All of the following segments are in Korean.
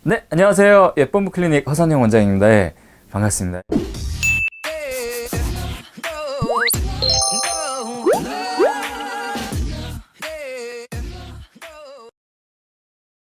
네, 안녕하세요. 예쁨 클리닉 허선영 원장입니다. 네, 반갑습니다.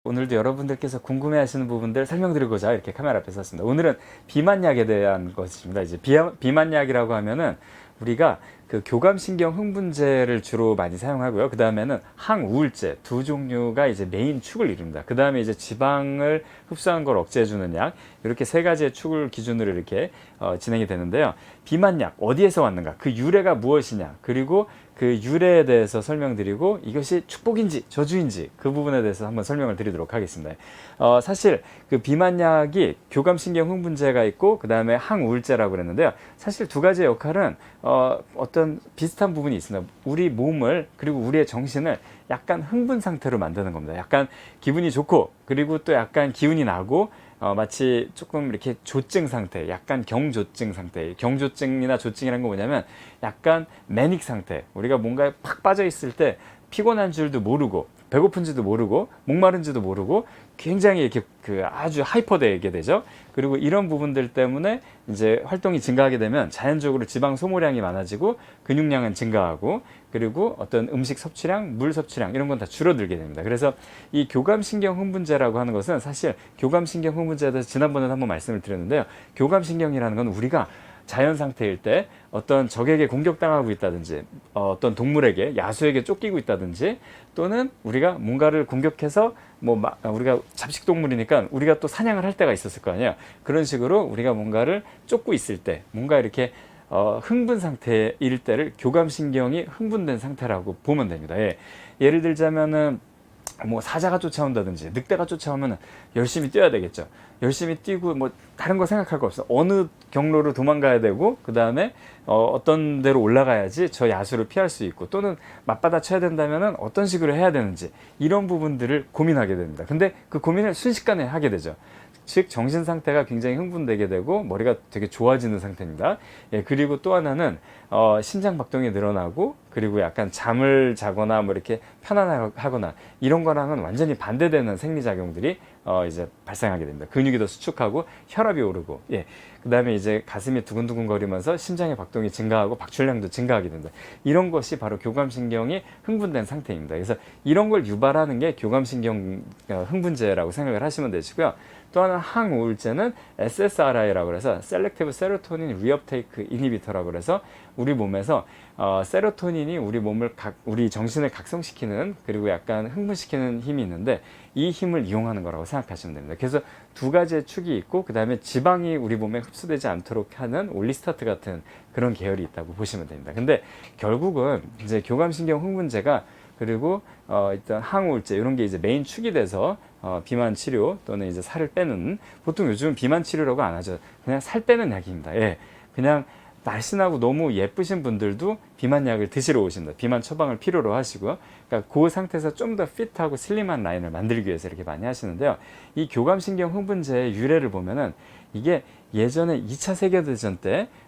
오늘도 여러분들께서 궁금해하시는 부분들 설명드리고자 이렇게 카메라 앞에 섰습니다. 오늘은 비만약에 대한 것입니다. 이제 비만약이라고 하면은 우리가 그 교감신경 흥분제를 주로 많이 사용하고요. 그 다음에는 항우울제 두 종류가 이제 메인 축을 이룹니다. 그 다음에 이제 지방을 흡수하는 걸 억제해주는 약, 이렇게 세 가지의 축을 기준으로 이렇게 진행이 되는데요. 비만약 어디에서 왔는가, 그 유래가 무엇이냐, 그리고 그 유래에 대해서 설명드리고 이것이 축복인지 저주인지 그 부분에 대해서 한번 설명을 드리도록 하겠습니다. 사실 그 비만약이 교감신경 흥분제가 있고 그 다음에 항우울제라고 그랬는데요. 사실 두 가지의 역할은 어떤 비슷한 부분이 있습니다. 우리 몸을 그리고 우리의 정신을 약간 흥분 상태로 만드는 겁니다. 약간 기분이 좋고 그리고 또 약간 기운이 나고 마치 조금 이렇게 조증 상태, 약간 경조증 상태. 경조증이나 조증이라는 건 뭐냐면 약간 매닉 상태. 우리가 뭔가에 팍 빠져 있을 때 피곤한 줄도 모르고 배고픈지도 모르고 목마른지도 모르고 굉장히 이렇게 그 아주 하이퍼되게 되죠. 그리고 이런 부분들 때문에 이제 활동이 증가하게 되면 자연적으로 지방 소모량이 많아지고 근육량은 증가하고 그리고 어떤 음식 섭취량, 물 섭취량 이런 건 다 줄어들게 됩니다. 그래서 이 교감신경 흥분제라고 하는 것은 사실 교감신경 흥분제에 대해서 지난번에 한번 말씀을 드렸는데요. 교감신경이라는 건 우리가 자연 상태일 때 어떤 적에게 공격당하고 있다든지 어떤 동물에게 야수에게 쫓기고 있다든지 또는 우리가 뭔가를 공격해서 우리가 잡식동물이니까 우리가 또 사냥을 할 때가 있었을 거 아니에요. 그런 식으로 우리가 뭔가를 쫓고 있을 때 뭔가 이렇게 흥분 상태일 때를 교감신경이 흥분된 상태라고 보면 됩니다. 예를 들자면은 사자가 쫓아온다든지 늑대가 쫓아오면 열심히 뛰어야 되겠죠. 열심히 뛰고 다른 거 생각할 거 없어. 어느 경로로 도망가야 되고 그 다음에 어떤 데로 올라가야지 저 야수를 피할 수 있고 또는 맞받아 쳐야 된다면 어떤 식으로 해야 되는지 이런 부분들을 고민하게 됩니다. 근데 그 고민을 순식간에 하게 되죠. 즉 정신 상태가 굉장히 흥분되게 되고 머리가 되게 좋아지는 상태입니다. 그리고 또 하나는 심장 박동이 늘어나고 그리고 약간 잠을 자거나 이렇게 편안하거나 이런 거랑은 완전히 반대되는 생리작용들이 이제 발생하게 됩니다. 근육이 더 수축하고 혈압이 오르고 그 다음에 이제 가슴이 두근두근 거리면서 심장의 박동이 증가하고 박출량도 증가하게 된다. 이런 것이 바로 교감신경이 흥분된 상태입니다. 그래서 이런 걸 유발하는 게 교감신경 흥분제라고 생각을 하시면 되시고요. 또 하나 항우울제는 SSRI라고 해서 Selective Serotonin Reuptake Inhibitor라고 해서 우리 몸에서 세로토닌이 우리 정신을 각성시키는 그리고 약간 흥분시키는 힘이 있는데 이 힘을 이용하는 거라고 생각하시면 됩니다. 그래서 두 가지의 축이 있고 그 다음에 지방이 우리 몸에 흡수되지 않도록 하는 올리스타트 같은 그런 계열이 있다고 보시면 됩니다. 근데 결국은 이제 교감신경 흥분제가 그리고 일단 항우울제 이런 게 이제 메인 축이 돼서 비만 치료 또는 이제 살을 빼는, 보통 요즘 비만 치료라고 안 하죠. 그냥 살 빼는 약입니다. 그냥 날씬하고 너무 예쁘신 분들도 비만약을 드시러 오십니다. 비만 처방을 필요로 하시고요. 그러니까 그 상태에서 좀 더 핏하고 슬림한 라인을 만들기 위해서 이렇게 많이 하시는데요. 이 교감신경 흥분제의 유래를 보면은 이게 예전에 2차 세계대전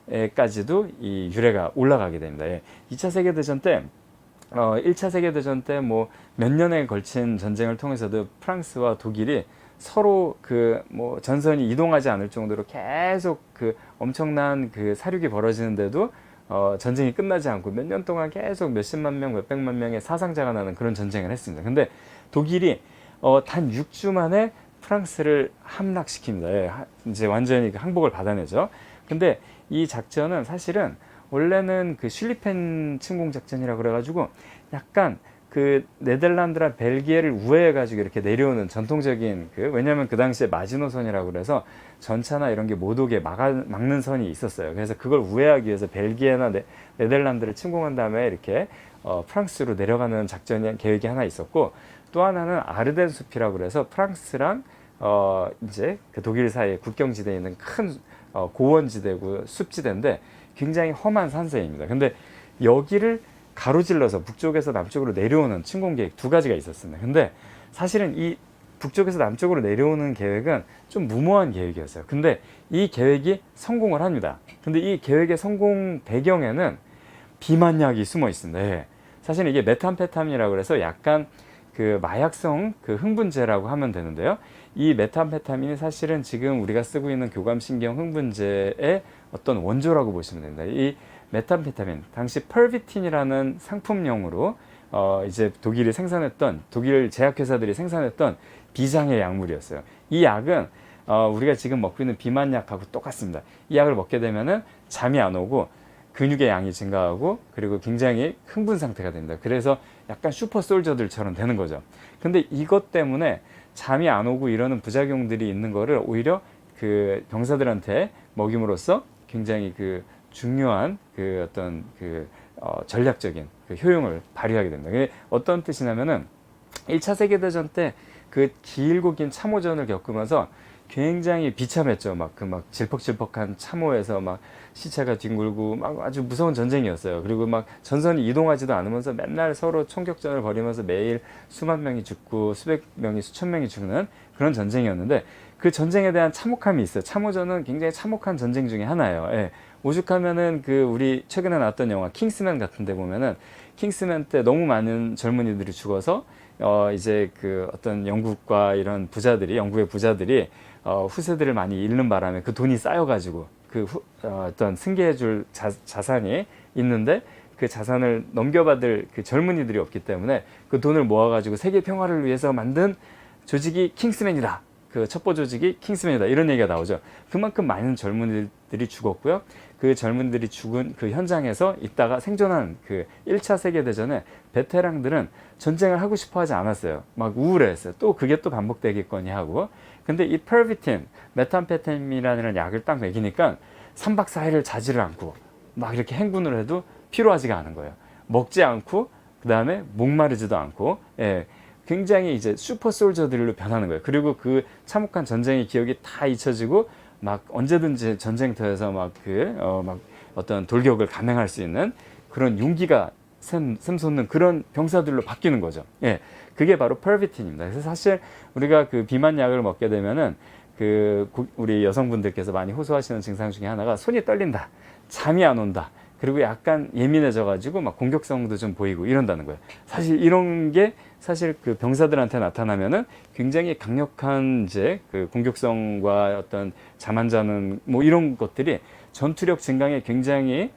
때까지도 이 유래가 올라가게 됩니다. 2차 세계대전 때 1차 세계대전 때 몇 년에 걸친 전쟁을 통해서도 프랑스와 독일이 서로 전선이 이동하지 않을 정도로 계속 엄청난 사륙이 벌어지는데도 전쟁이 끝나지 않고 몇 년 동안 계속 몇십만 명, 몇백만 명의 사상자가 나는 그런 전쟁을 했습니다. 근데 독일이 단 6주 만에 프랑스를 함락시킵니다. 이제 완전히 항복을 받아내죠. 근데 이 작전은 사실은 원래는 슐리펜 침공 작전이라고 그래가지고 약간 네덜란드랑 벨기에를 우회해가지고 이렇게 내려오는 전통적인 왜냐면 그 당시에 마지노선이라고 그래서 전차나 이런 게 못 오게 막는 선이 있었어요. 그래서 그걸 우회하기 위해서 벨기에나 네덜란드를 침공한 다음에 이렇게 프랑스로 내려가는 작전 계획이 하나 있었고, 또 하나는 아르덴 숲이라고 그래서 프랑스랑 이제 독일 사이에 국경지대에 있는 큰 고원지대고 숲지대인데 굉장히 험한 산세입니다. 근데 여기를 가로질러서 북쪽에서 남쪽으로 내려오는 침공 계획 두 가지가 있었습니다. 근데 사실은 이 북쪽에서 남쪽으로 내려오는 계획은 좀 무모한 계획이었어요. 근데 이 계획이 성공을 합니다. 근데 이 계획의 성공 배경에는 비만약이 숨어 있습니다. 사실 이게 메탐페타민이라고 해서 약간 마약성 흥분제라고 하면 되는데요. 이 메탐페타민이 사실은 지금 우리가 쓰고 있는 교감신경 흥분제의 어떤 원조라고 보시면 됩니다. 이 메탐페타민, 당시 펄비틴이라는 상품용으로 이제 독일 제약회사들이 생산했던 비장의 약물이었어요. 이 약은 우리가 지금 먹고 있는 비만약하고 똑같습니다. 이 약을 먹게 되면은 잠이 안 오고 근육의 양이 증가하고 그리고 굉장히 흥분 상태가 됩니다. 그래서 약간 슈퍼 솔저들처럼 되는 거죠. 근데 이것 때문에 잠이 안 오고 이러는 부작용들이 있는 거를 오히려 그 병사들한테 먹임으로써 굉장히 그 중요한 그 어떤 그 전략적인 그 효용을 발휘하게 됩니다. 그게 어떤 뜻이냐면은 1차 세계대전 때 그 길고 긴 참호전을 겪으면서 굉장히 비참했죠. 막 질퍽질퍽한 참호에서 막 시체가 뒹굴고 막 아주 무서운 전쟁이었어요. 그리고 막 전선이 이동하지도 않으면서 맨날 서로 총격전을 벌이면서 매일 수만 명이 죽고 수백 명이 수천 명이 죽는 그런 전쟁이었는데 그 전쟁에 대한 참혹함이 있어요. 참호전은 굉장히 참혹한 전쟁 중에 하나예요. 예. 오죽하면은 그 우리 최근에 나왔던 영화 킹스맨 같은 데 보면은 킹스맨 때 너무 많은 젊은이들이 죽어서 이제 그 어떤 영국과 이런 영국의 부자들이 후세들을 많이 잃는 바람에 그 돈이 쌓여가지고 어떤 승계해줄 자산이 있는데 그 자산을 넘겨받을 그 젊은이들이 없기 때문에 그 돈을 모아가지고 세계 평화를 위해서 만든 조직이 킹스맨이다. 그 첩보 조직이 킹스맨이다. 이런 얘기가 나오죠. 그만큼 많은 젊은이들이 죽었고요. 그 젊은이들이 죽은 그 현장에서 있다가 생존한 그 1차 세계대전에 베테랑들은 전쟁을 하고 싶어 하지 않았어요. 막 우울해했어요. 또 그게 또 반복되겠거니 하고. 근데 이 펄비틴, 메탐페타민이라는 약을 딱 먹이니까 3박 4일을 자지를 않고 막 이렇게 행군을 해도 피로하지가 않은 거예요. 먹지 않고 그 다음에 목마르지도 않고 예, 굉장히 이제 슈퍼 솔저들로 변하는 거예요. 그리고 그 참혹한 전쟁의 기억이 다 잊혀지고 막 언제든지 전쟁터에서 막 어떤 돌격을 감행할 수 있는 그런 용기가 샘솟는 그런 병사들로 바뀌는 거죠. 예, 그게 바로 펄비틴입니다. 그래서 사실 우리가 그 비만약을 먹게 되면은 우리 여성분들께서 많이 호소하시는 증상 중에 하나가 손이 떨린다, 잠이 안 온다, 그리고 약간 예민해져가지고 막 공격성도 좀 보이고 이런다는 거예요. 사실 이런 게 사실 그 병사들한테 나타나면은 굉장히 강력한 이제 그 공격성과 어떤 잠 안 자는 뭐 이런 것들이 전투력 증강에 굉장히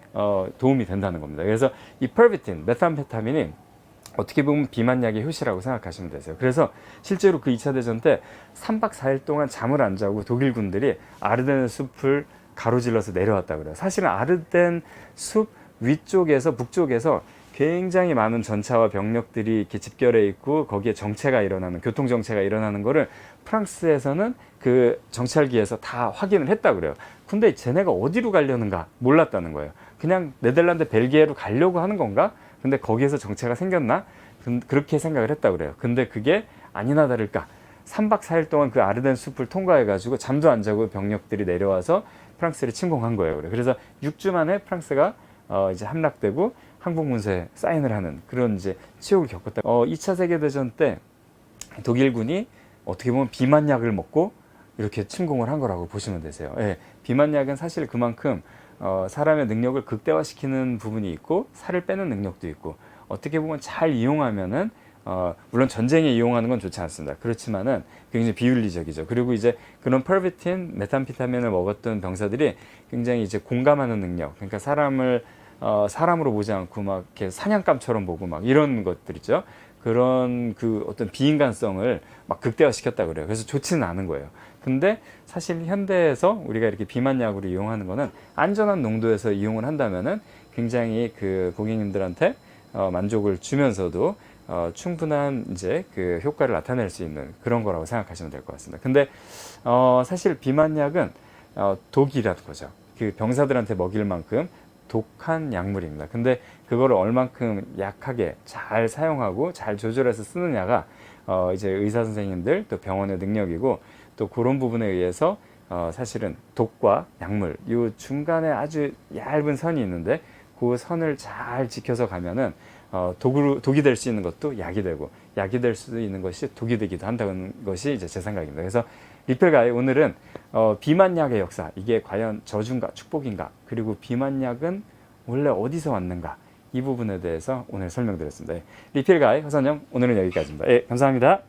도움이 된다는 겁니다. 그래서 이 펄비틴, 메탐페타민이 어떻게 보면 비만약의 효시라고 생각하시면 되세요. 그래서 실제로 그 2차 대전 때 3박 4일 동안 잠을 안 자고 독일 군들이 아르데는 숲을 가로질러서 내려왔다 그래요. 사실은 아르덴 숲 위쪽에서 북쪽에서 굉장히 많은 전차와 병력들이 이렇게 집결해 있고 거기에 교통 정체가 일어나는 거를 프랑스에서는 그 정찰기에서 다 확인을 했다 그래요. 근데 쟤네가 어디로 가려는가 몰랐다는 거예요. 그냥 네덜란드, 벨기에로 가려고 하는 건가? 근데 거기에서 정체가 생겼나? 그렇게 생각을 했다 그래요. 근데 그게 아니나 다를까 3박 4일 동안 그 아르덴 숲을 통과해가지고 잠도 안 자고 병력들이 내려와서 프랑스를 침공한 거예요. 그래서 6주 만에 프랑스가 이제 함락되고 항복문서에 사인을 하는 그런 이제 치욕을 겪었다. 2차 세계대전 때 독일군이 어떻게 보면 비만약을 먹고 이렇게 침공을 한 거라고 보시면 되세요. 예, 비만약은 사실 그만큼 사람의 능력을 극대화시키는 부분이 있고 살을 빼는 능력도 있고 어떻게 보면 잘 이용하면은 물론 전쟁에 이용하는 건 좋지 않습니다. 그렇지만은 굉장히 비윤리적이죠. 그리고 이제 그런 펄비틴, 메탐페타민을 먹었던 병사들이 굉장히 이제 공감하는 능력, 그러니까 사람으로 보지 않고 막 이렇게 사냥감처럼 보고 막 이런 것들 있죠. 그런 그 어떤 비인간성을 막 극대화시켰다 그래요. 그래서 좋지는 않은 거예요. 근데 사실 현대에서 우리가 이렇게 비만약으로 이용하는 거는 안전한 농도에서 이용을 한다면은 굉장히 그 고객님들한테 만족을 주면서도 충분한 이제 그 효과를 나타낼 수 있는 그런 거라고 생각하시면 될 것 같습니다. 근데 사실 비만약은 독이라는 거죠. 그 병사들한테 먹일 만큼 독한 약물입니다. 근데 그거를 얼만큼 약하게 잘 사용하고 잘 조절해서 쓰느냐가 이제 의사 선생님들 또 병원의 능력이고 또 그런 부분에 의해서 사실은 독과 약물 이 중간에 아주 얇은 선이 있는데 그 선을 잘 지켜서 가면은 독이 될 수 있는 것도 약이 되고 약이 될 수 있는 것이 독이 되기도 한다는 것이 이제 제 생각입니다. 그래서 리펠가의 오늘은 비만약의 역사, 이게 과연 저주인가 축복인가, 그리고 비만약은 원래 어디서 왔는가, 이 부분에 대해서 오늘 설명드렸습니다. 리필가의 허선영, 오늘은 여기까지입니다. 감사합니다.